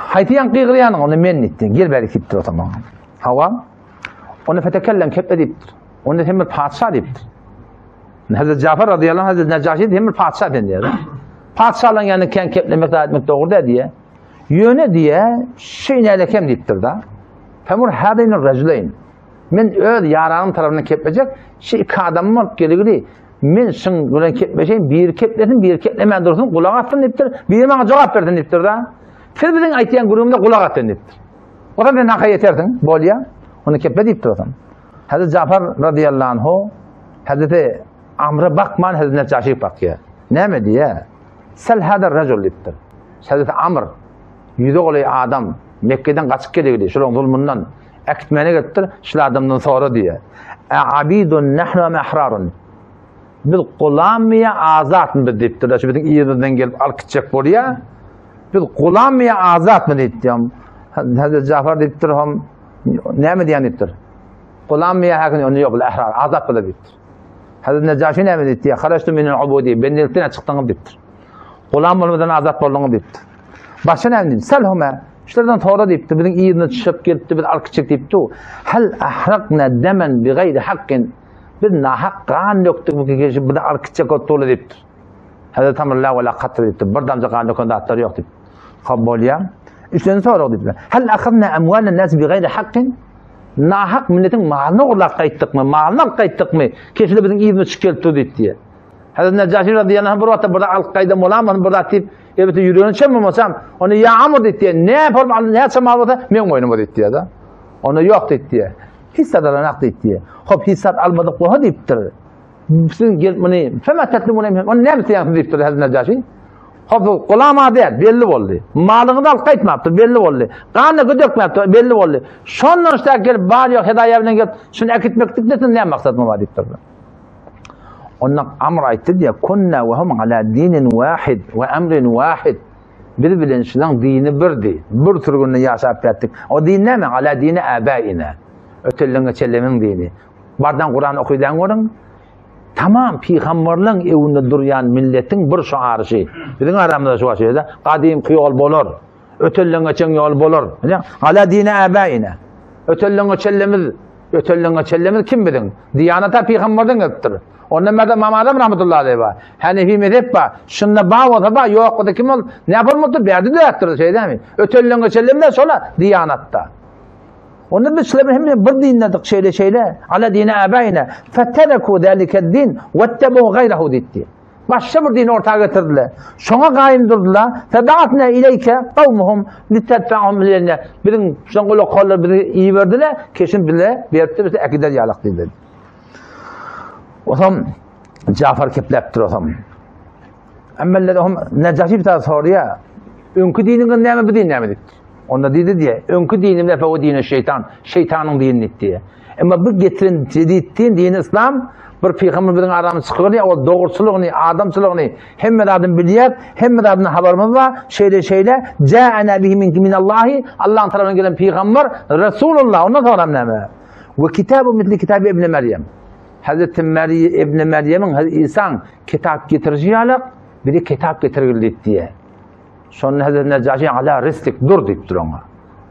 haytiyan kıygılayanın onu men ettin. Gel beri gittir o zaman. Hava. Onu fetekellem kep'le deyiptir. Onu temir padişah deyiptir. Hazreti Cafer radıyallahu anh Hazreti Necaşi temir padişah denir. Padişahla yani keplemek daha etmek doğru da diye. Yöne diye şey neylekem deyiptir da. Femur hadeynin rejleyn. Men öz yaranın tarafından keplecek. Şey iki adamım var geligili. Men şun bulan kepleşeyim. Bir keplesin bir keplemen dursun. Kulak attın deyiptir. Bir bana cevap verdin deyiptir da. Fil bizim aytiyen grubumda kulak attın deyiptir. O da ben naka yeterdin. Bol ya. Onu keple deyiptir o zaman. Hazreti Cafer radıyallahu anh Hazreti Amr'a bakman Hazreti Necaşi'ye bak ya. Ne mi diye? Sel hadar racul deyiptir. Hazreti Amr yüzü olay adam Mekke'den kaçıp geliyor. Şulan zulmundan ekitmene gittir. Şulan adamdan sonra diye. Abidun nahnu mehrarun. Biz kulamiye azat mı deyiptir. Şu bizim iyimizden gelip alkıtacak buraya. Biz kulamiye azat mı deyiptir. Hazreti Cafer deyiptir. Ne mi diyen deyiptir. Kulamiye hakkın onu yok. Ehrar. Azat mı deyiptir. Hazreti Necaşi ne mi deyiptir. Haraçtu minul ubudi. Ben delikten çıktığını deyiptir. Kulam olmadan azat olduğunu deyiptir. Başka ne diyeyim? Selhuma. Şuradan sonra deyiptir. Bizim iyimizden çıkıp gelipti. Biz alkıtacak deyiptir. Hel ahrakna demen bi gayri hakkin. Biz nahak kan yoktuk bu kişi bir de alkıtacak ottuğulu deyiptir. Hazreti Amr la ve la katr deyiptir. Bir damca kan yok onda atları yok deyiptir. Kabbol ya. İşten sonra deyiptir. Hel akhadna amwalen nas bi gayri hakkin. Nahak milletin malına uğurlak kayıttık mı? Malına kayıttık mı? Keşke bizim iyimiz çıkıldı deyiptir. Hazreti Necaşi radıyallahu anh burada alkaydım olamam burada deyip evet yürüyünü çemmemesem onu ya Amr deyiptir. Ne yapalım? Ne yapsam almadı? Men oynumu deyiptir da. Onu yok deyiptir. Hissat alanak deyiptir. Hop hissat almadık bu deyiptir. Sizin gelmeni fema tetlimune onu ne yaptın deyiptir Hazreti Necaşi. Hop kulama der belli oldu. Malını da alkaytmaptır belli oldu. Kanı dökmaptır belli oldu. Şondan işte gelip var yok hedayevden gelip şunu ekitmektik desin ne maksatım var deyiptir. Ondan Amr aytdı diye kunna ve hum ala dinin vahid ve emrin vahid. Birbirinin dini birdi. Bir türlü yaşap ettik. O din ne mi? Ala dini abaina. Ötellenge çellemin dini. Bardan Kur'an okuydan görün. Tamam peygamberlerin evinde duruyan milletin bir şuarı şey. Bizim aramızda şu şeyde kadim kıyol bolur. Ötellenge çen yol bolur. Ala dini abaina. Ötellenge çellemiz kim bilin? Diyanata peygamberden gittir. Ondan da Mamadım rahmetullahi aleyhi var. Hanefi mezhep var. Şunda bağ olsa bağ yok o da kim ol? Ne yapılmadı? Berdi de yaptırdı şey değil mi? Ötellenge çellemden sonra diyanatta. Onu biz hem bir dinledik şeyle. Ala dine abayna. Fettereku zâlike din vettebu gayrehu ditti. Başka bir din ortaya getirdiler. Şuna kaim durdular. Feba'atna ileyke kavmuhum littedfa'hum ilerine. Birin şuna kollar biri iyi verdiler. Kesin bile verdi bize akider yalak dedi. O zaman Cafer kepleptir o zaman. Emmellede Necaşi bir tane soruya. Önkü dinin ne mi bu din ne mi dedi. Onda dedi diye. Önkü dinimde fe o dini şeytan. Şeytanın dinini diye. Ama bu getirin dediğin dini İslam bir peygamberin aramı çıkıyor ya o doğrusuluğunu, adamsılığını hem adam biliyor, hem adamın haberimiz var. Şeyle ca'ana bihi minallahi Allah'ın tarafından gelen peygamber Resulullah. Ondan sonra ne mi? Ve kitabu mitli kitabı İbn Meryem. Hazreti İbn Meryem'in Hazreti İsa'nın kitap getireceği bir de kitap getirildi diye. Sonra Hazreti Necaşi ala rislik dur deyiptir ona.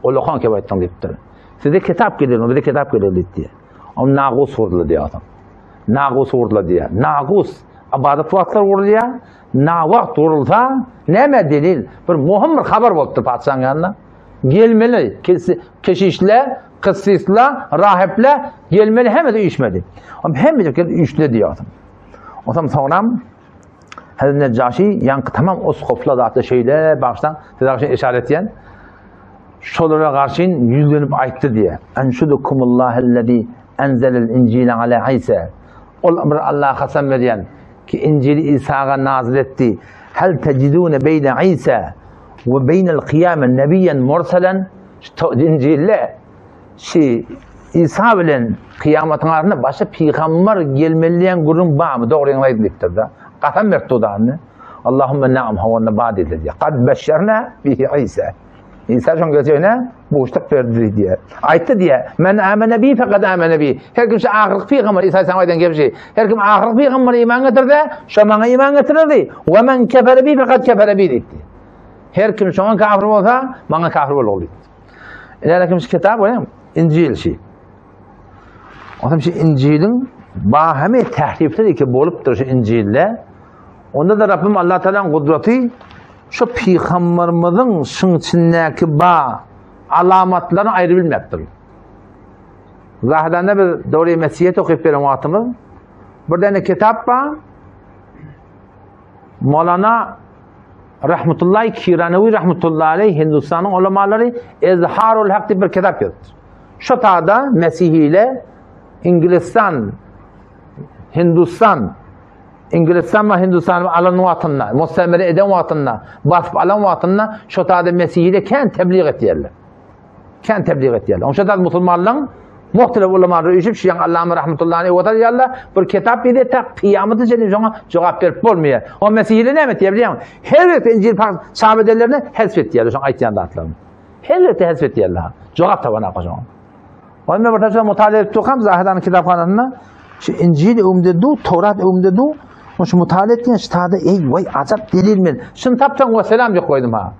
O lokan kebayttan deyiptir. Size kitap gelir, bir de kitap gelir diye. Ama nağus vurdu diye adam. Nağus vurdu diye. Nağus abadet vaktlar vurdu diye. Nağvakt vurulsa ne delil? Bir muhim bir haber oldu padişahın yanına. Gelmeli, keşişle, kıssisle, rahiple gelmeli hem de işmedi. Ama hem de işle diye adam. O zaman sonra Hazreti Necaşi yankı tamam o skopla da şeyle baştan size işaret ediyen şolara karşı yüzlenip ayıttı diye. Enşudukumullahu enzelel İncil'e ala İsa. Allah'a kasem veriyen ki İncil'i İsa'ya nazil etti. Hel tecidune beyne İsa ve beynel kıyamen nebiyyen murselen İncil'le İsa bilen kıyametin ardında başka peygamber gelmeliyen kurum var mı? Doğru yanılaydıktır da. Kafam verdi o da anne. Allahümme na'am havanna ba'di dedi. Kad beşşerna bihi İsa. İsa şun geçeyine boşluk verdi diye. Ayıttı diye. Men amene bi fekad amene bi. Her kim ahirlik peygamber İsa sanaydan gelmişi. Her kim ahirlik peygamber iman getirdi. Şamana iman getirirdi. Ve men kefere bi fekad kefere bi dedi. Her kim şuna kafir olsa bana kafir olur. İleride kimse kitap var ya. İncil şey. Adam şu İncil'in bahame tahrifleri ki bolupdur şu İncil'de. Onda da Rabbim Allah Teala'nın kudreti şu peygamberimizin şunçindeki alamatlarını ayrı bilmektir. Zahidanda bir Dori Mesihiyet okuyup veren vaatımız. Bir tane kitap var. Mevlana Rahmetullahi Kiranavi Rahmetullahi Aleyh Hindistan'ın ulemaları Ezharul Hak diye bir kitap yazdı. Şu taada Mesih ile İngilizistan ve Hindistan alan vatanına, mustamere eden vatanına, basıp alan vatanına şu taada Mesih ile kendi tebliğ ettilerler. Kendi tebliğ ettilerler. Şu taada Müslümanların muhtelif ulemaları üçüp şiyan Allah'ım rahmetullahi aleyhi ve diyorlar. Bir kitap bir de ta kıyameti için cevap verip olmuyor. O Mesih ile ne mi diyebiliyor musun? Her bir İncil sahabelerine hesfet diyorlar. Ayetlerini dağıtlarım. Her bir hesfet diyorlar. Cevap da bana koşan. Onun bir taraftan mutale ettik hem Zahidan'ın kitaphanasında. Şu İncil umdedu, Tevrat umdedu. Şu mutale ettiğin şu tadı ey vay acayip delil mi? Şunu taptan ve selam yok koydum ha.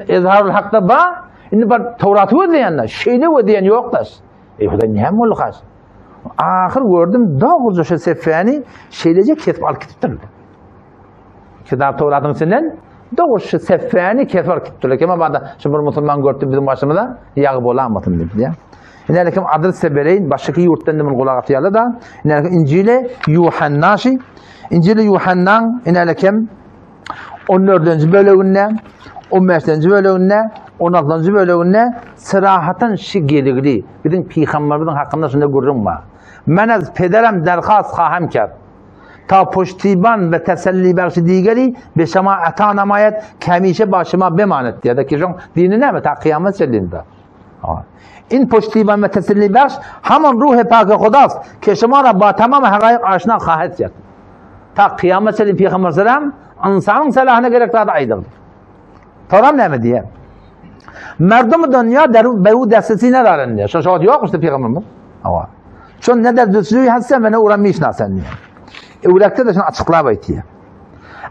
Ezharul Hak'ta ba. Şimdi bak Tevrat'ı ödeyenler, şeyle ödeyen yoklar. Bu da niye mi olmaz? Ahir gördüm, doğruca şu sefani şeylece kesip al kitaptırdı. Kitap Tevrat'ın içinden doğruca şu sefani kesip al kitaptırdı. Ama bana şu bir Müslüman gördüm bizim başımıza, yağı bolanmasın dedi ya. İnanırım adresi bereyin, başka yurttan da kulağa atıyorlar da. İnanırım İncil-i Yuhanna'şı. İncil-i Yuhanna inanırım 14. bölümünde, 15. bölümünde, 16. bölümünde sırahaten şu geligli. Bizim Peygamberimizin hakkında şunu görürüm var. Men az pederem derkhast khaham kard. Ta puştiban ve teselli berşi digeri be şema ata namayet kemişe başıma bemanet diye de ki şu dini ne mi ta kıyamet sellinde. این پشتیبان و تسلی بخش همان روح پاک خداست که شما را با تمام حقایق آشنا خواهد کرد تا قیامت سلی پیغمبر سلام انسان صلاحına gerek daha da aydın. Tamam ne mi diye? Merdum dünya به او دسترسی ندارن diye. شاید yok işte peygamberimiz. Ama چون ne der düzlüğü hassa ve ne uğran میشناسن diye. Evlakta da şunu açıklayıp diye.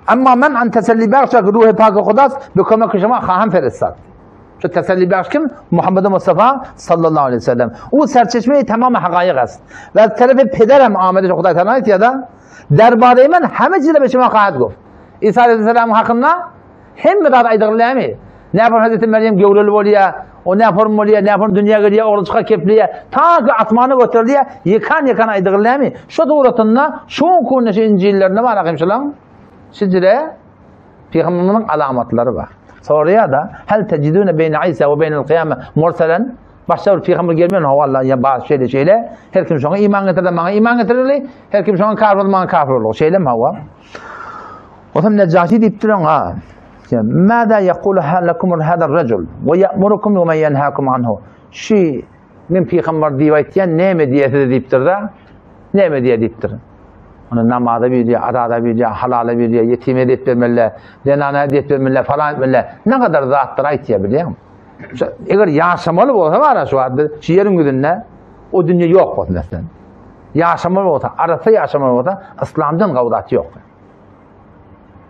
Ama men an teselli bخش روح پاک خداست به کمک شما خواهم فرستاد. Şu teselli bخش kim? Muhammed Mustafa sallallahu aleyhi ve sellem. O serçeşmeyi tamamı hakayık است. Ve tarafı pederim Ahmet Kuday Tanayet ya da derbare men همه چیز به شما خواهد گفت. İsa aleyhisselam hakkında hem mi daha aydırlığa mı? Ne yapar Hazreti Meryem gevlülü oluyor? O ne yapar oluyor? Ne yapar dünya geliyor? Oğlu çıkar kepliğe. Ta ki atmanı götürüyor. Yıkan aydırlığa mı? Şu doğrultunda şu konusu İncil'lerinde var akımşılan. Sizce Peygamber'in alamatları var. Soruya da hel tecidune beyne İsa ve beynel kıyame murselen başta bir peygamber gelmiyor ha vallahi ya bazı şeyle her kim şuna iman getirir bana iman getirir her kim şuna kafir olman kafir olur şeyle mi hava o zaman Necaşi deyip duran ha ماذا يقول لكم هذا الرجل ويأمركم وما ينهاكم عنه şey min peygamber rivayetiyen ne mi diye deyiptir da ne mi diye deyiptir onu namazda biliyor, adada biliyor, halala biliyor, yetime edip vermeliler, zenana edip vermeliler, falan etmeliler. Ne kadar rahattır aytiye biliyor musun? Eğer yaşamalı olsa var ya şu anda, şiirin güdünde, o dünya yok olsun mesela. Yaşamalı olsa, arası yaşamalı olsa, İslam'dan kavdatı yok.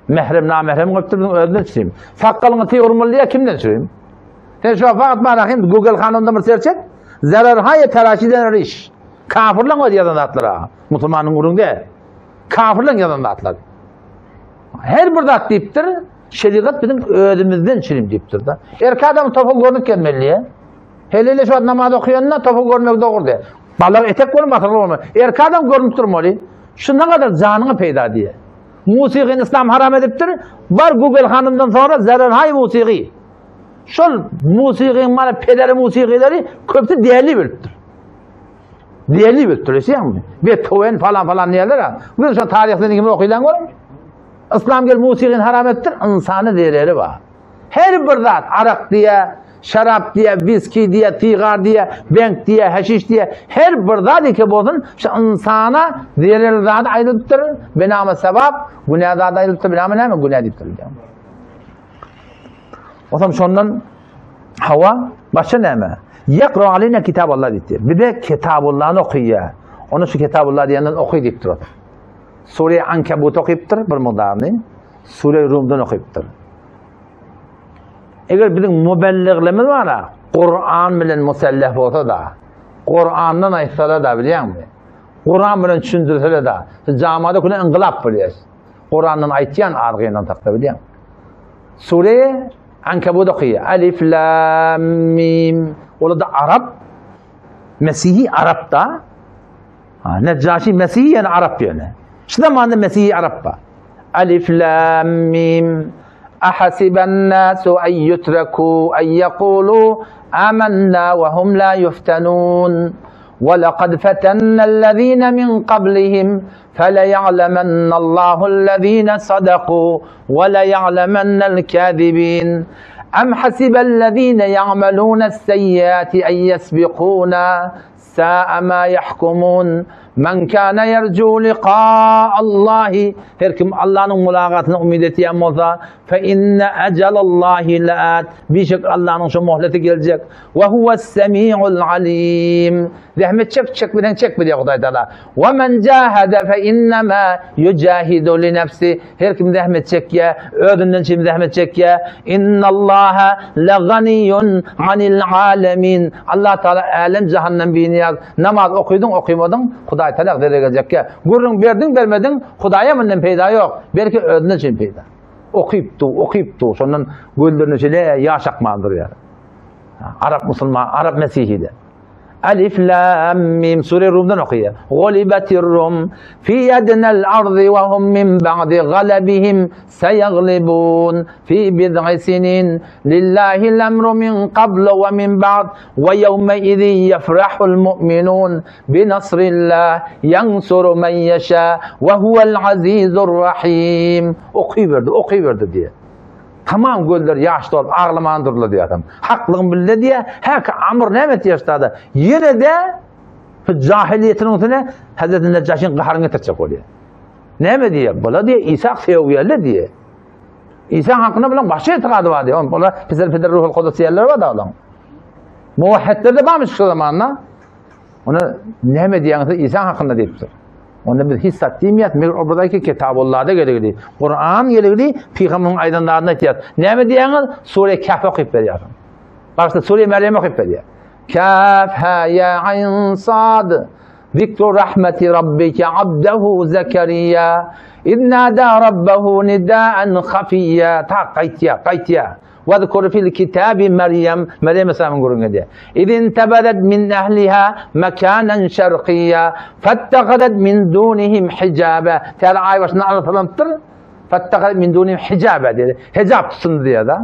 Mehrem, namehrem, öldürün süreyim. Sakkalını tığırmalı diye kimden süreyim? Sen şu an fakat bakayım, Google kanalında bir search et, zararhayı teraşiden riş. Kafirlen o diye zatlara, Müslümanın kurunda. Kafirlen yazan atlar. Her bir zat deyiptir, şeriat bizim ödümüzden şirim deyiptir da. Erkek adam topuk görünüp gelmeliye. Hele şu an namaz okuyanına topuk görmek doğru diye. Balık etek görünüp hatırlı olmuyor. Erkek adam görünüp durmalı. Şu ne kadar canını peyda diye. Musikin İslam haram ediptir. Var Google hanımdan sonra zararhay musiki. Şu musikin bana pederi musikileri köptü değerli bölüptür. Değerli bölüptür. Beethoven falan diyorlar ha. Bugün şu tarihlerini kimi okuyulan görün. İslam gel musikin haram ettir. İnsanı değerleri var. Her bir zat arak diye, şarap diye, viski diye, tigar diye, bank diye, haşiş diye her bir zat ki bozun şu insana değerleri zat ayrılıptır. Benamı sebep, günah zat ayrılıptır. Benamı ne mi? Günah deyiptir. O zaman şundan hava başka ne mi? Yakra aleyna Kitaballah deyiptir. Bir de Kitabullah'ını okuyuyor. Onu şu Kitabullah diyenden okuy deyiptir. Sure-i Ankebut okuyuptur bir mudarni. Sure-i Rum'dan okuyuptur. Eğer bizim mübelliğimiz var ha, Kur'an bilen musallaf olsa da, Kur'an'dan aytsalar da biliyor musun? Kur'an bilen düşündürseler da, camada kule inqilab biliyoruz. Kur'an'dan aytyan argıyla takta biliyor musun? Sure Ankabut okuyor. Alif, Lam, Mim. Ola da Arap, Mesih'i Arap da. Neccaşi Mesih'i yani Arap yani. Şu zamanda Mesih'i Arap da. Alif, Lam, Mim. أحسب الناس أن يتركوا أن يقولوا آمنا وهم لا يفتنون ولقد فتنا الذين من قبلهم فليعلمن الله الذين صدقوا وليعلمن الكاذبين أم حسب الذين يعملون السيئات أن يسبقونا ساء ما يحكمون من كان يرجو لقاء الله هركم الله ملاقاتنا أميدتي أموذا فإن أجل الله لآت بشك الله نشو مهلة gelecek وهو السميع العليم رحمة شك بدن شك بدي أقضي تعالى ومن جاهد فإنما يجاهد لنفسه هركم رحمة شك يا أذن شيء رحمة شك يا إن الله لغني عن العالمين الله تعالى عالم جهنم بينياز نماز okuydun Huday talak verecek ya. Gurrun verdin vermedin Hudaya menden peyda yok. Belki ödünün için peyda. Okuyup tu. Sondan gönlünün içine yaşakmandır ya. Arap Müslüman, Arap Mesih'i de. Alif, Lam, Mim. Sure Rum'dan okuyor. Gulibetir Rum. Fi yednel ardı ve hum min ba'di galabihim seyaglibun. Fi bid'i sinin. Lillahil emru min qablu ve min ba'd. Ve yevme izi yefrahul mu'minun. Binasrillah. Yansuru men yeşâ. Ve huvel azizur rahim. Okuyuverdi diye. Tamam göller yaşlı olup ağlamandır diye adam. Haklığın bile diye her amr nemet yaştadı. Yine de cahiliyetin üstüne Hazreti Neccaşi'nin qaharını getirecek oluyor. Ne mi diye? Bula diye İsa seviyeli diye. İsa hakkında bilen başka itikadı var diye. Bula Peder Ruhul Kudüsiyerler var da adam. Muvahhidler de varmış şu zamanla. Onu ne mi diye İsa hakkında deyiptir. Onda bir hissattiğimiyet, buradaki Kitabullah'da gerekli. Kur'an gerekli, Peygamber'in aydınlarına ihtiyaç. Ne mi diyeniz? Sure-i Kahf okuyup veriyor. Başta Sure-i Meryem okuyup veriyor. Kaf, ha, ya, ayn, sad. Zikru rahmeti rabbike abdehu Zekeriya. İznâdâ rabbehu nidâen khafiyya. Ta kaytiya. واذكر في الكتاب مريم مثلا نقول كده إذ انتبذت من أهلها مكانا شرقيا فاتخذت من دونهم حجابا ترى عايش نعرف فهمتر فاتخذت من دونهم حجابا حجاب تصندي هذا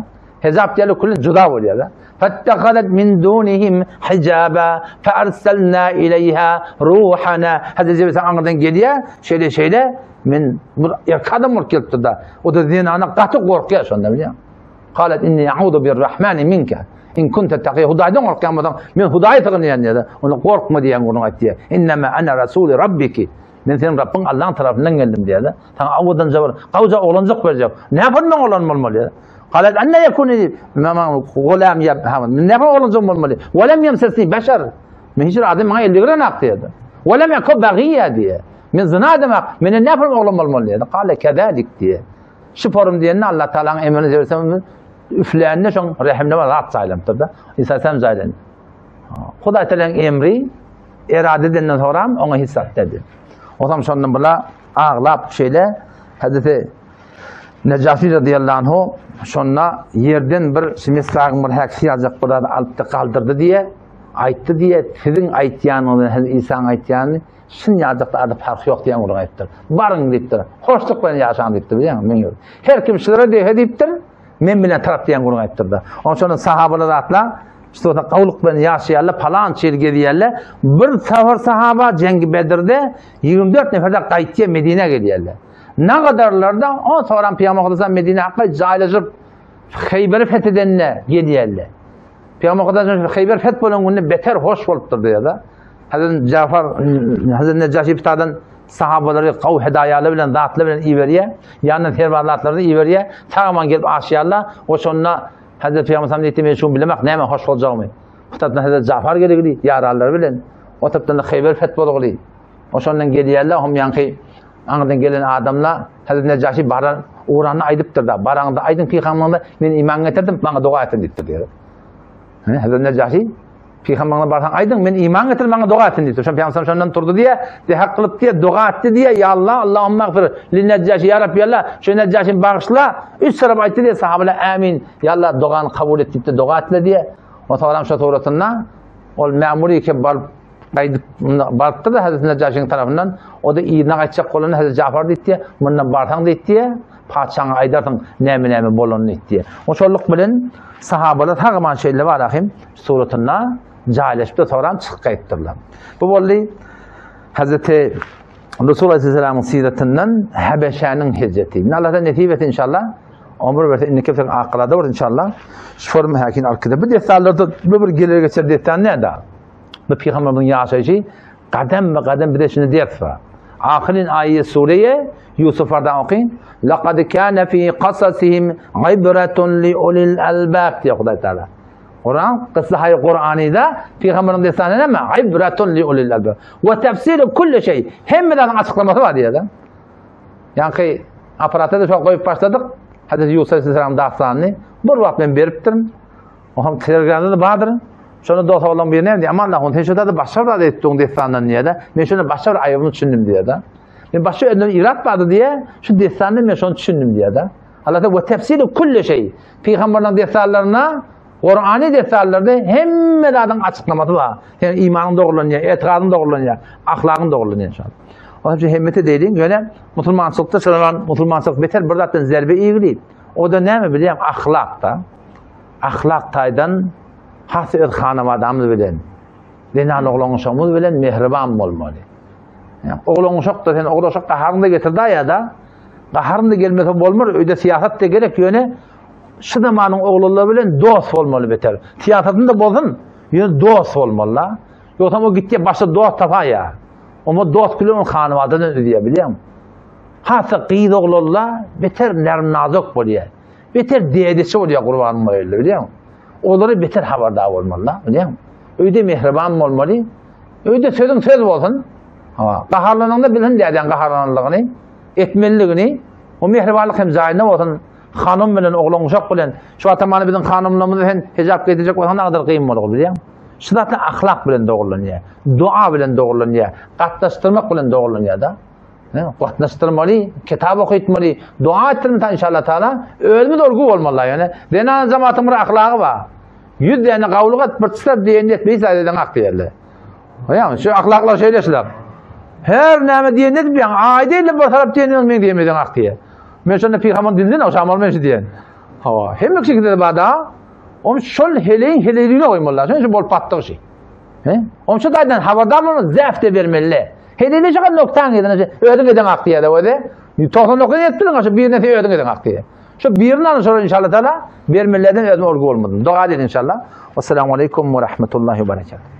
حجاب تيالو كل جدا ولي هذا فاتخذت من دونهم حجابا فأرسلنا إليها روحنا هذا زي مثلا عندنا جديا شيله من يكادم مركلت ده وتدين أنا قاتل ورقيا شو نبيا قالت إني أعوذ بالرحمن منك إن كنت تقي هداية القيامة من هداية تغني عني هذا ونقولك ما دي ينقولون أتيه إنما أنا رسول ربك من ثين ربنا الله طرف ننقل دي هذا ثان أودا زبر قوزا أولن زق برجع نفر ما أولن ململ هذا قالت أن يكون غلام يبهم نفر أولن زق ململ ولم يمسسني بشر من هجر عظيم ما يلقى ناقتي هذا ولم يكن بغية دي من زنا دماغ من النفر أولن ململ هذا قال كذلك دي شوفهم دي أن الله تعالى إيمان زي üfleyenle şun rahimne var rahat saylamdır da İsa'sam zaylan. Huday Teala'nın emri iradeden sonra ona hissat dedi. O zaman şondan bula ağlap şeyle Hazreti Neccaşi radıyallahu anhu şonna yerden bir simesağın bir hak yazıp burada alıp da kaldırdı diye aytdı diye sizin aytyanını İsa'nın aytyanını şun yazıkta adı farkı yok diye onu aytdır. Barın deyiptir. Hoşlukla yaşan deyiptir biliyor musun? Her kim şurada deyiptir. Men bilen taraf diyen gurun aytırdı. Onun için sahabalar atlar, işte o da kavluk bilen yaşayarlar, palan çelge diyerler. Bir safar sahaba Cengi Bedir'de 24 neferde kayıtçıya Medine geliyorlar. Ne kadarlar da o sonra Peygamber Kudüs'ten Medine hakkı caylaşıp Kheyber'i fethedenine geliyorlar. Peygamber Kudüs'ten Kheyber feth bolan günde beter hoş oluptur diyor da. Hazreti Neccaşi Pitadan sahabaları kav hedayalı bilen dağıtlı bilen iveriye yanına tervalatlarını iveriye sağman gelip aşıyarlar o sonra Hazreti Peygamber'in ettiğimi şunu bilemek ne hemen hoş olacağımı Kutaptan Hazreti Cafer gerekli yararlar bilen o taptan da Kheyber feth olugli o sonra geliyerler hum yankı andan gelen adamlar Hazreti Neccaşi baran uğranı aydıptır da barağında aydın Peygamber'e men iman getirdim bana dua ettin deyiptir diyor Hazret Necaşi Peygamberine barsan aydın men iman getir bana dua ettin diyor. Şon Peygamber şondan turdu diye de hak kılıp diye dua etti diye ya Allah Allahümme gfir li Necaşi ya Rabbi Allah şu Necaşi'ni bağışla 3 sarıp aytdı diye sahabeler amin ya Allah duanı kabul etti diye dua etti diye. O sonra şu turatında ol memuri ki barıptı da Hazret Necaşi'nin tarafından o da iyi naqaytacak kolunu Hazret Cafer deyip diye bundan barsan deyip diye padişahına aydartın näme bolonu deyip diye. O şolluk bilen sahabalar tağman şeyler var ahim suratına cahilleşip de sonradan çıkıp kayıttırlar. Bu bolli Hazreti Resulullah Aleyhisselam'ın siretinden Habeşa'nın hicreti. Allah'tan netibet inşallah. Ömür verse inni keftek akılada var inşallah. Şformu hakin arkada. Bu desallarda bir gelir geçer desan ne da? Bu Peygamber'in yaşayışı kadem ve kadem bir de şimdi diyet var. Ahirin ayet sureye Yusuf'dan okuyun. لَقَدْ كَانَ فِي قَصَصِهِمْ عِبْرَةٌ لِعُلِي الْأَلْبَابِ diye Huday Teala. Kıssa-i Kur'an'da Peygamber'in destanı ne? İbretun li ulil albab. Ve tefsiri kulli şey. Hemmeden açıklaması var diye de. Yani ki aparata da çok koyup başladık. Hazreti Yusuf Aleyhisselam dastanını. Bir vakit ben beriptirim. O hem telegramda da vardır. Şunu dost olan bir ne diye. Aman Allah'ın teşhide de başka bir ettiğin destanından diye de. Ben şunu başka bir ayıbını düşündüm diye de. Ben başka bir irat vardı diye. Şu destanını ben şunu düşündüm diye de. Allah'ta ve tefsiri kulli şey. Peygamber'in destanlarına Kur'an'ı detallarda hemmeden açıklaması var. Yani imanın doğrulanıyor, etikadın doğrulanıyor, ahlakın doğrulanıyor inşallah. O yüzden hemmeti dediğin böyle Müslümanlıkta sıralan Müslümanlık beter bir zaten zerbe iyi değil. O da ne mi bileyim ahlakta. Ahlaktaydan hası hanım adamı bilen. Denan oğlan uşağımız bilen mehriban olmalı. Yani oğlan uşak da sen oğlan uşak kaharını da getirdi ya da kaharını da gelmesi olmaz. Öyle siyaset de gerek yöne şu zamanın oğulları bilen dost olmalı beter. Siyasetinde bozun, yine dost olmalı. Yoksa o gitti başta dost tapar ya. Ama dost bile onun hanım adını diye biliyor musun? Hası kıyıda oğullar beter nerm nazik oluyor. Beter dedesi oluyor kurbanım öyle biliyor musun? Onları beter haberdar olmalı biliyor musun? Öyle mehriban olmalı. Öyle sözün söz olsun. Kaharlananda bilin diyeceğin kaharlananlığını, etmeliğini, o mehribanlık hem zahirine olsun. Hanım bilen oğlan uşak bilen şu atamanı bizim hanımlarımızı hen hicap edecek olsa ne kadar kıyım olur biliyor musun? Şiddetli ahlak bilen doğrulanıyor. Dua bilen doğrulanıyor. Katlaştırmak bilen doğrulanıyor da. Katlaştırmalı, kitap okuyutmalı, dua ettirmeli inşallah Teala. Ölümü doğru olmalı yani. Denan zamanımın ahlakı var. 100 tane kavlukat pırtıslar diyen etmeyi sadeden hak değerli. Yani şu ahlaklar şeyleşler. Her neme diyen etmeyen, aileyle bir taraf diyen etmeyen diyemeden hak diye. Men şonda Peygamber dinlen o şamal men diyen. Ha, hem bir şekilde bada o şol heleyle koymalar. Şöyle bol pattığı şey. He? O şu daydan haberdar olma zaf de vermeli. Heleyle çıkan noktan giden ödün eden hak diye de öde. 99 ettirin aşı bir nete ödün eden hak diye. Şu birinden sonra inşallah Teala vermelerden ödün olgu olmadı. Dua edin inşallah. Vesselamu aleyküm ve rahmetullahi ve berekatuhu.